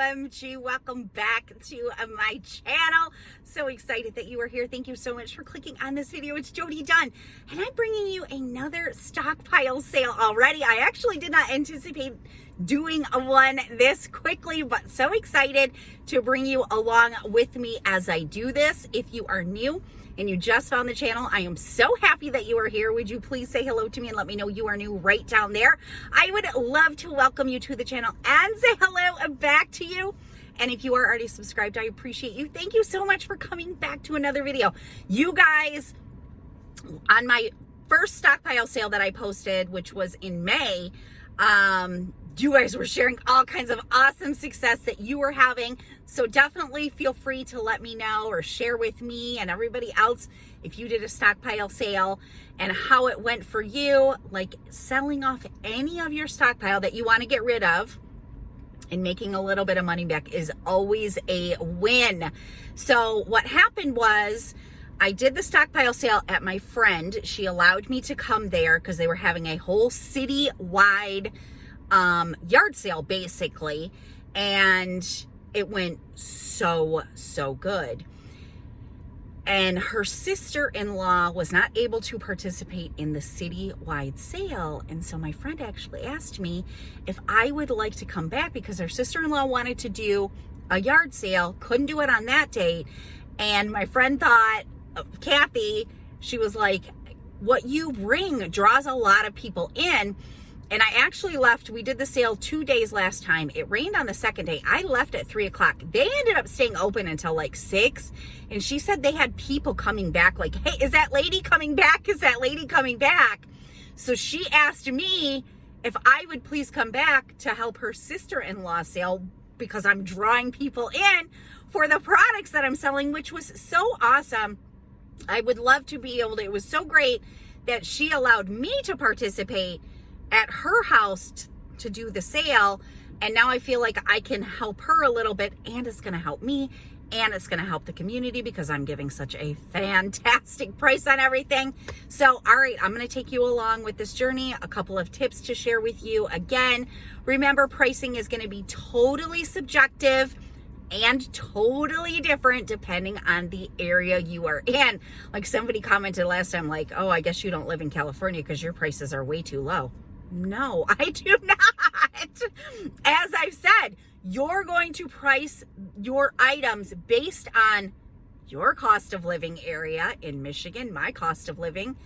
OMG, welcome back to my channel. So excited that you are here. Thank you so much for clicking on this video. It's Jody Dunn, and I'm bringing you another stockpile sale already. I actually did not anticipate doing one this quickly, but so excited to bring you along with me as I do this. If you are new and you just found the channel, I am so happy that you are here. Would you please say hello to me and let me know you are new right down there? I would love to welcome you to the channel and say hello back to you. And if you are already subscribed, I appreciate you. Thank you so much for coming back to another video. You guys, on my first stockpile sale that I posted, which was in May, you guys were sharing all kinds of awesome success that you were having. So definitely feel free to let me know or share with me and everybody else if you did a stockpile sale and how it went for you, like selling off any of your stockpile that you want to get rid of and making a little bit of money back is always a win. So what happened was I did the stockpile sale at my friend. She allowed me to come there because they were having a whole city-wide yard sale basically, and it went so good. And her sister-in-law was not able to participate in the city-wide sale, and so my friend actually asked me if I would like to come back because her sister-in-law wanted to do a yard sale, couldn't do it on that date. And my friend thought, Kathy, she was like, what you bring draws a lot of people in. And I actually left, we did the sale 2 days last time. It rained on the second day. I left at 3 o'clock. They ended up staying open until like 6. And she said they had people coming back like, hey, is that lady coming back? Is that lady coming back? So she asked me if I would please come back to help her sister-in-law sale because I'm drawing people in for the products that I'm selling, which was so awesome. I would love to be able to, it was so great that she allowed me to participate at her house to do the sale. And now I feel like I can help her a little bit, and it's going to help me, and it's going to help the community because I'm giving such a fantastic price on everything. So, all right, I'm going to take you along with this journey, a couple of tips to share with you. Again, remember, pricing is going to be totally subjective and totally different depending on the area you are in. Like somebody commented last time, like, oh, I guess you don't live in California because your prices are way too low. No, I do not. As I've said, you're going to price your items based on your cost of living area. In Michigan, my cost of living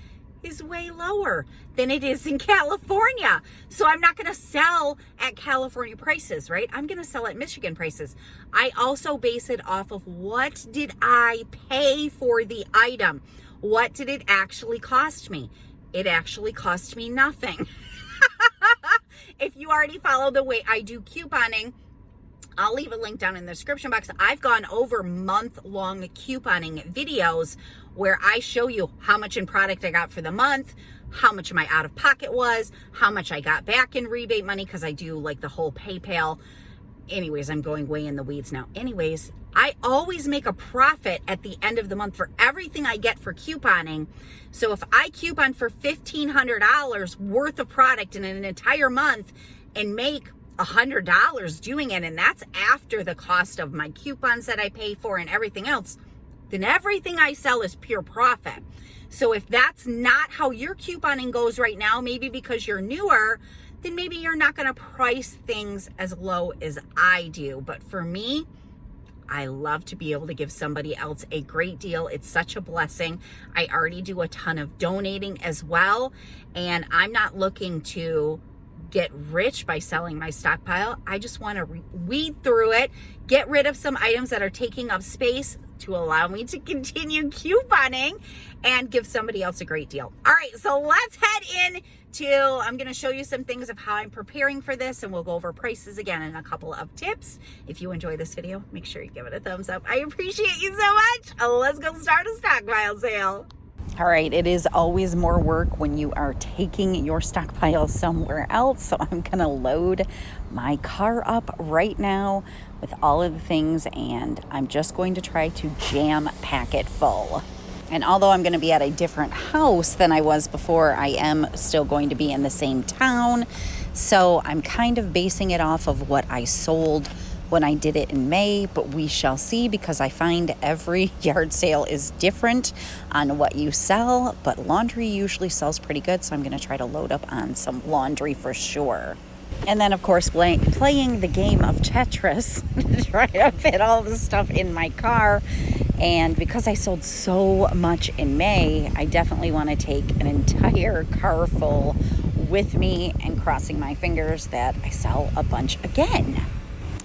is way lower than it is in California. So I'm not going to sell at California prices, right? I'm going to sell at Michigan prices. I also base it off of what did I pay for the item? What did it actually cost me? It actually cost me nothing. If you already follow the way I do couponing, I'll leave a link down in the description box. I've gone over month-long couponing videos where I show you how much in product I got for the month, how much my out-of-pocket was, how much I got back in rebate money because I do like the whole PayPal. Anyways, I'm going way in the weeds now. Anyways, I always make a profit at the end of the month for everything I get for couponing. So if I coupon for $1,500 worth of product in an entire month and make $100 doing it, and that's after the cost of my coupons that I pay for and everything else, then everything I sell is pure profit. So if that's not how your couponing goes right now, maybe because you're newer, then maybe you're not going to price things as low as I do. But for me, I love to be able to give somebody else a great deal. It's such a blessing. I already do a ton of donating as well, and I'm not looking to get rich by selling my stockpile. I just want to weed through it, get rid of some items that are taking up space to allow me to continue couponing and give somebody else a great deal. All right, so let's head in to, I'm going to show you some things of how I'm preparing for this, and we'll go over prices again and a couple of tips. If you enjoy this video, make sure you give it a thumbs up. I appreciate you so much. Let's go start a stockpile sale. All right, it is always more work when you are taking your stockpile somewhere else. So I'm gonna load my car up right now with all of the things, and I'm just going to try to jam pack it full. And although I'm gonna be at a different house than I was before, I am still going to be in the same town. So I'm kind of basing it off of what I sold when I did it in May, but we shall see, because I find every yard sale is different on what you sell, but laundry usually sells pretty good, so I'm going to try to load up on some laundry for sure. And then, of course, playing the game of Tetris to try to fit all this stuff in my car. And because I sold so much in May, I definitely want to take an entire car full with me, and crossing my fingers that I sell a bunch again.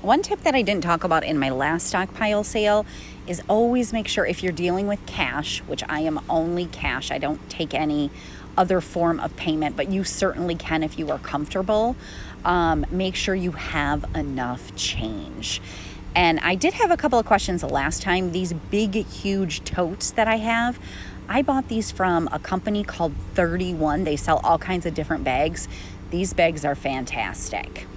One tip that I didn't talk about in my last stockpile sale is always make sure, if you're dealing with cash, which I am only cash, I don't take any other form of payment, but you certainly can if you are comfortable, make sure you have enough change. And I did have a couple of questions the last time. These big, huge totes that I have, I bought these from a company called 31. They sell all kinds of different bags. These bags are fantastic.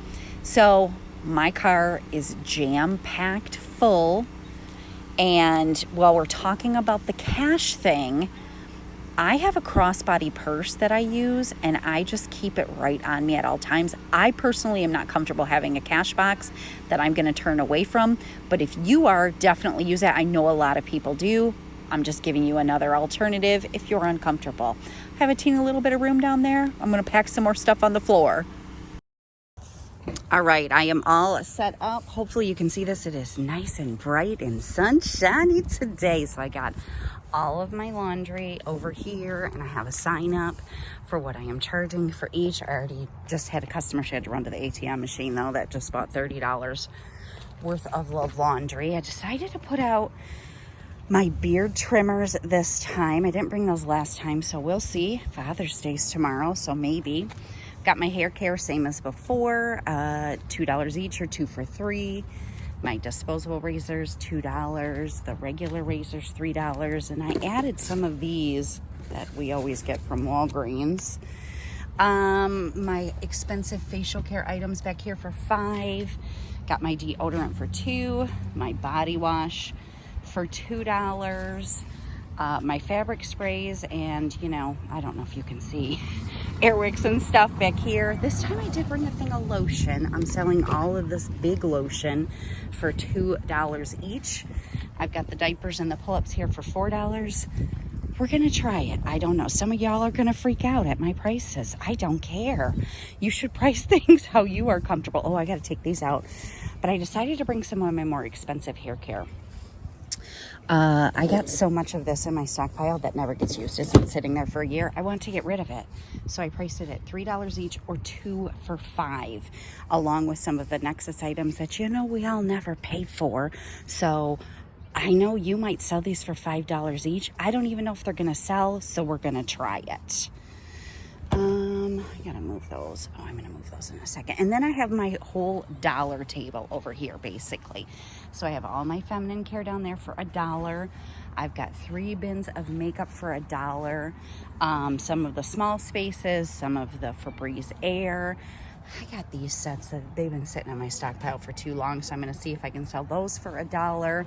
So my car is jam-packed full. And while we're talking about the cash thing, I have a crossbody purse that I use, and I just keep it right on me at all times. I personally am not comfortable having a cash box that I'm going to turn away from, but if you are, definitely use that. I know a lot of people do. I'm just giving you another alternative if you're uncomfortable. I have a teeny little bit of room down there. I'm going to pack some more stuff on the floor. All right, I am all set up. Hopefully you can see this. It is nice and bright and sunshiny today. So I got all of my laundry over here, and I have a sign up for what I am charging for each. I already just had a customer, she had to run to the ATM machine though, that just bought $30 worth of laundry. I decided to put out my beard trimmers this time. I didn't bring those last time, so we'll see. Father's Day's tomorrow, so maybe. Got my hair care, same as before, $2 each or 2 for $3. My disposable razors, $2. The regular razors, $3. And I added some of these that we always get from Walgreens. My expensive facial care items back here for $5. Got my deodorant for $2. My body wash for $2. My fabric sprays, and I don't know if you can see Airwicks and stuff back here. This time I did bring a thing of lotion. I'm selling all of this big lotion for $2 each. I've got the diapers and the pull-ups here for $4. We're gonna try it. I don't know, some of y'all are gonna freak out at my prices. I don't care. You should price things how you are comfortable. Oh, I gotta take these out. But I decided to bring some of my more expensive hair care. I got so much of this in my stockpile that never gets used. It's been sitting there for a year. I want to get rid of it. So I priced it at $3 each or 2 for $5, along with some of the Nexus items that we all never paid for. So I know you might sell these for $5 each. I don't even know if they're going to sell, so we're going to try it. I gotta move those. Oh, I'm gonna move those in a second. And then I have my whole dollar table over here, basically. So I have all my feminine care down there for $1. I've got 3 bins of makeup for $1. Some of the small spaces, some of the Febreze Air. I got these sets that they've been sitting in my stockpile for too long, so I'm gonna see if I can sell those for $1.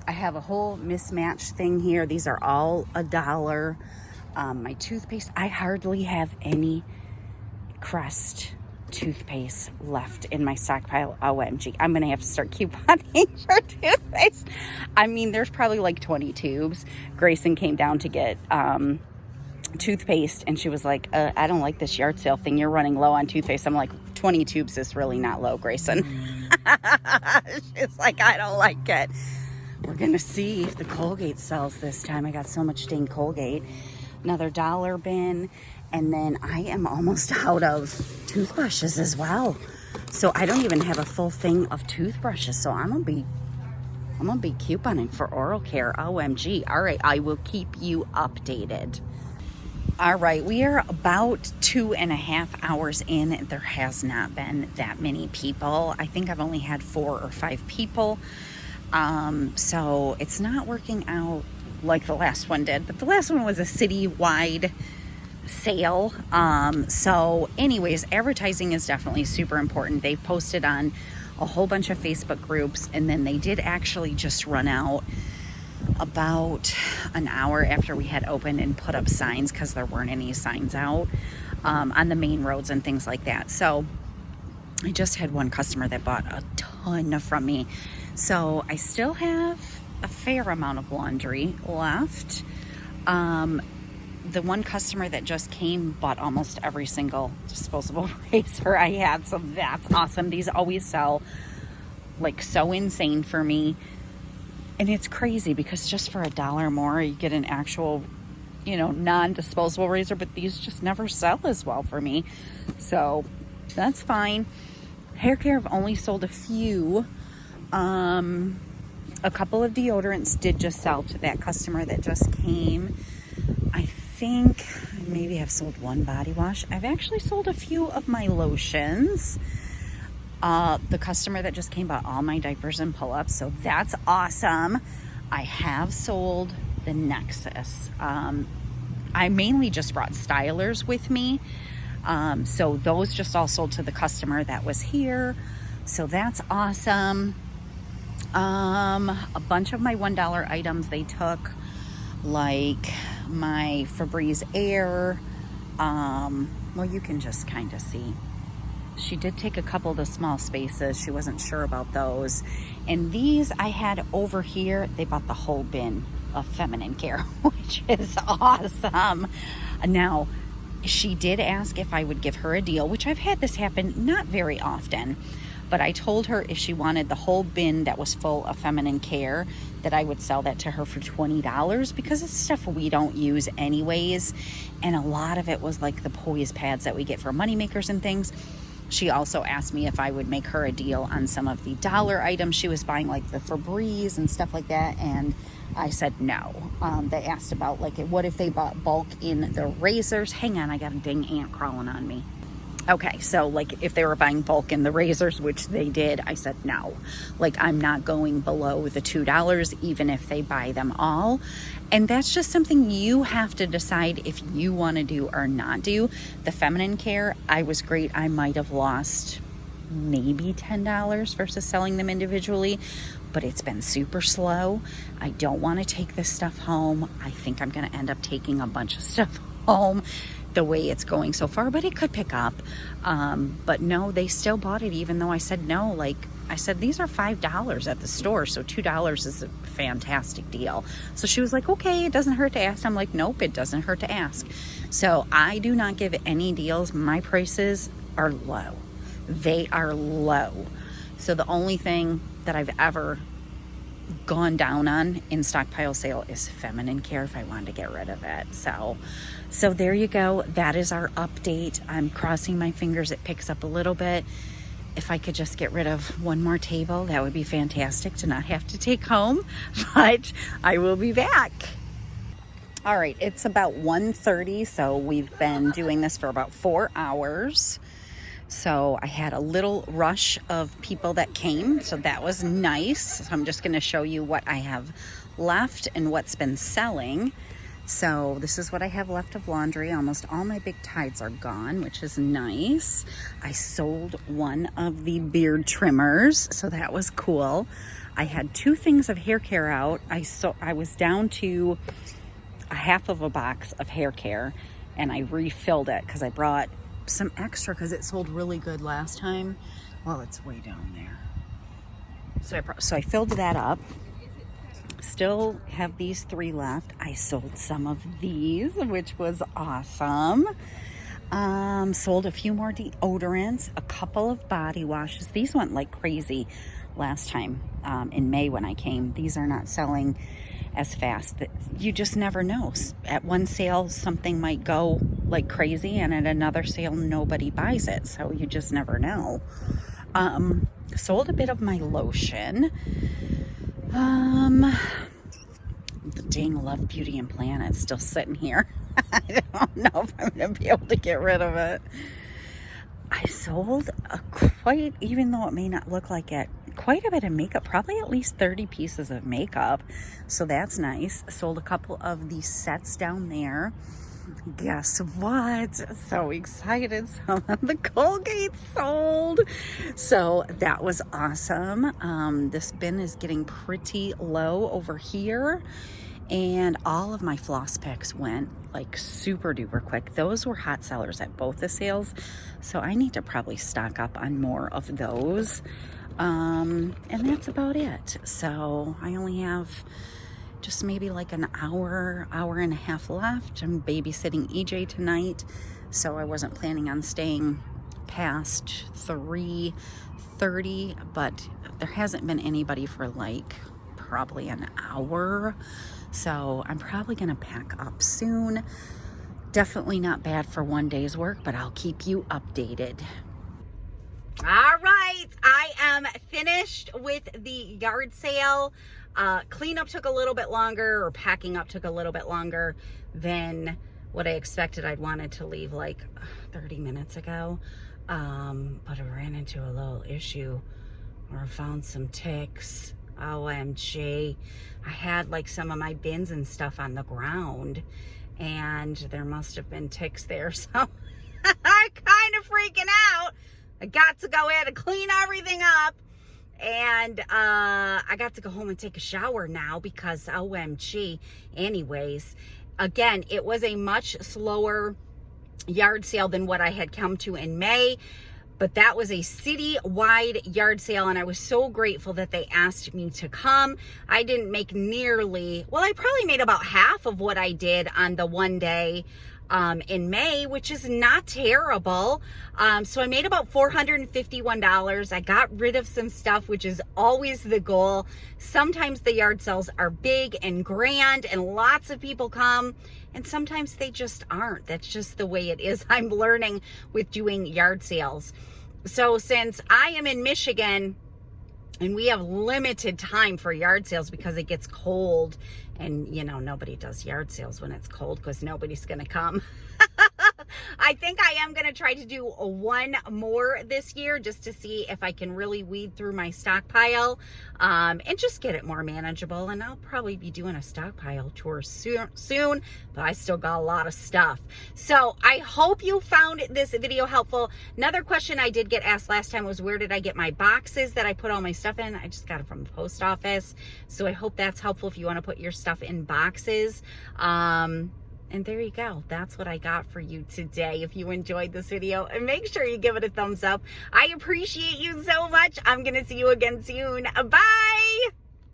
I have a whole mismatched thing here. These are all $1. My toothpaste, I hardly have any Crest toothpaste left in my stockpile. OMG, I'm gonna have to start couponing for toothpaste. I mean, there's probably like 20 tubes. Grayson came down to get toothpaste, and she was like, I don't like this yard sale thing, you're running low on toothpaste. I'm like, 20 tubes is really not low, Grayson. She's like, I don't like it. We're gonna see if the Colgate sells this time. I got so much dang Colgate. Another $1 bin, and then I am almost out of toothbrushes as well. So I don't even have a full thing of toothbrushes. So I'm gonna be couponing for oral care. OMG. All right, I will keep you updated. All right, we are about 2.5 hours in. There has not been that many people. I think I've only had 4 or 5 people. So it's not working out like the last one did, but the last one was a city-wide sale. So anyways, advertising is definitely super important. They posted on a whole bunch of Facebook groups, and then they did actually just run out about an hour after we had opened and put up signs, because there weren't any signs out on the main roads and things like that. So I just had one customer that bought a ton ton from me. So I still have a fair amount of laundry left. The one customer that just came bought almost every single disposable razor I had, so that's awesome. These always sell like so insane for me, and it's crazy because just for $1 more you get an actual, you know, non-disposable razor, but these just never sell as well for me, so that's fine. Hair care, I've only sold a few. A couple of deodorants did just sell to that customer that just came. I think maybe I've sold one body wash. I've actually sold a few of my lotions. The customer that just came bought all my diapers and pull-ups, so that's awesome. I have sold the Nexus. I mainly just brought stylers with me, so those just all sold to the customer that was here, so that's awesome. A bunch of my $1 items they took, like my Febreze Air. Well, you can just kind of see. She did take a couple of the small spaces. She wasn't sure about those. And these I had over here. They bought the whole bin of feminine care, which is awesome. Now, she did ask if I would give her a deal, which I've had this happen not very often. But I told her if she wanted the whole bin that was full of feminine care, that I would sell that to her for $20 because it's stuff we don't use anyways. And a lot of it was like the poise pads that we get for moneymakers and things. She also asked me if I would make her a deal on some of the dollar items she was buying, like the Febreze and stuff like that. And I said no. They asked about like, what if they bought bulk in the razors? Hang on, I got a dang ant crawling on me. Okay, so like if they were buying bulk in the razors, which they did, I said no. Like, I'm not going below the $2 even if they buy them all. And that's just something you have to decide if you want to do or not do. The feminine care, I was great. I might have lost maybe $10 versus selling them individually, but it's been super slow. I don't want to take this stuff home. I think I'm going to end up taking a bunch of stuff home the way it's going so far, but it could pick up. But no, they still bought it even though I said no. Like I said, these are $5 at the store, so $2 is a fantastic deal. So she was like, okay, it doesn't hurt to ask. I'm like, nope, it doesn't hurt to ask. So I do not give any deals. My prices are low. They are low. So the only thing that I've ever gone down on in stockpile sale is feminine care if I wanted to get rid of it. So there you go. That is our update. I'm crossing my fingers it picks up a little bit. If I could just get rid of one more table, that would be fantastic to not have to take home, but I will be back. All right, it's about 1:30, so we've been doing this for about 4 hours. So I had a little rush of people that came, so that was nice. So I'm just going to show you what I have left and what's been selling. So this is what I have left of laundry. Almost all my big tides are gone, which is nice. I sold one of the beard trimmers, so that was cool. I had 2 things of hair care out. I was down to a half of a box of hair care, and I refilled it because I brought some extra because it sold really good last time. Well, it's way down there. So I filled that up. Still have these 3 left. I sold some of these, which was awesome. Sold a few more deodorants, a couple of body washes. These went like crazy last time in May when I came. These are not selling as fast. You just never know. At one sale, something might go like crazy, and at another sale, nobody buys it. So you just never know. Sold a bit of my lotion. The dang Love Beauty and Planet still sitting here. I don't know if I'm going to be able to get rid of it. I sold even though it may not look like it, quite a bit of makeup, probably at least 30 pieces of makeup. So that's nice. Sold a couple of these sets down there. Guess what? So excited. Some of the Colgate sold. So that was awesome. This bin is getting pretty low over here. And all of my floss picks went like super duper quick. Those were hot sellers at both the sales. So I need to probably stock up on more of those. And that's about it. So I only have just maybe like an hour and a half left. I'm babysitting EJ tonight, so I wasn't planning on staying past 3:30, but there hasn't been anybody for like probably an hour, so I'm probably gonna pack up soon. Definitely not bad for one day's work, but I'll keep you updated. All right, I am finished with the yard sale. Cleanup took a little bit longer, or packing up took a little bit longer than what I expected. I'd wanted to leave like 30 minutes ago, but I ran into a little issue where I found some ticks. OMG. I had like some of my bins and stuff on the ground, and there must have been ticks there, so I'm kind of freaking out. I got to go in and clean everything up, and I got to go home and take a shower now because OMG. Anyways, again, it was a much slower yard sale than what I had come to in May, but that was a city-wide yard sale, and I was so grateful that they asked me to come. I didn't make nearly, well, I probably made about half of what I did on the one day in May, which is not terrible. So I made about $451. I got rid of some stuff, which is always the goal. Sometimes the yard sales are big and grand and lots of people come, and sometimes they just aren't. That's just the way it is. I'm learning with doing yard sales. So since I am in Michigan and we have limited time for yard sales because it gets cold, and you know, nobody does yard sales when it's cold because nobody's gonna come. I think I am gonna try to do one more this year just to see if I can really weed through my stockpile, and just get it more manageable. And I'll probably be doing a stockpile tour soon, but I still got a lot of stuff. So I hope you found this video helpful. Another question I did get asked last time was, where did I get my boxes that I put all my stuff in? I just got it from the post office. So I hope that's helpful if you want to put your stuff in boxes. And there you go. That's what I got for you today. If you enjoyed this video, and make sure you give it a thumbs up. I appreciate you so much. I'm going to see you again soon. Bye.